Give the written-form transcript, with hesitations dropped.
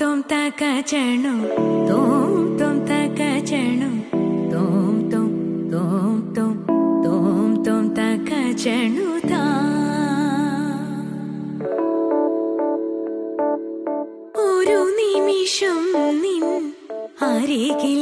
തോം തക ചണു തോം തക ചണു തോം തോം തോം തോം തോം തോം തക ചണു താ ഒരു നിമിഷം നിൻ അരികിൽ